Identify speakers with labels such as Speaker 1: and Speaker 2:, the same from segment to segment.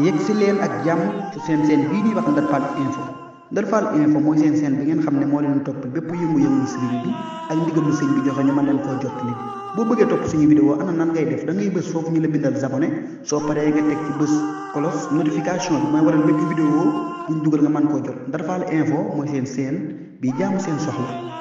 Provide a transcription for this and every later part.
Speaker 1: yegg si leen ak jàmm ci seen bii ñuy wax Ndar Fall info Ndar Fall info mooy seen bi ngeen xam ne moo leen topp bépp yëngu-yëngu sëriñ bi ak ndigalu sëñ bi joxe ñu mën leen koo jottali boo bëggee topp suñu vidéo ana nan ngay def da ngay bës foofu ñu la bindal abonné soo paree nga teg ci bës cloche notification bi mooy waral bépp vidéo buñ dugal nga mën koo jot Ndar Fall info mooy seen bi jaamu seen soxla.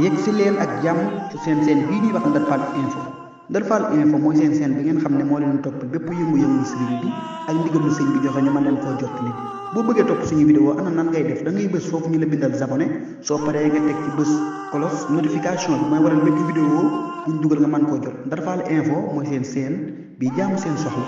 Speaker 1: yegg si leen ak jàmm ci seen bii ñuy wax Ndar Fall info Ndar Fall info mooy seen bi ngeen xam ne moo leen topp bépp yëngu-yëngu sëriñ bi ak ndigalu sëñ bi joxe ñu mën leen koo jottali boo bëggee topp suñu vidéo ana nan ngay def da ngay bës foofu ñu la bindal abonné soo paree nga teg ci bës cloche notification bi mooy waral bépp vidéo buñ dugal nga mën koo jot Ndar Fall info mooy seen bi jaamu seen soxla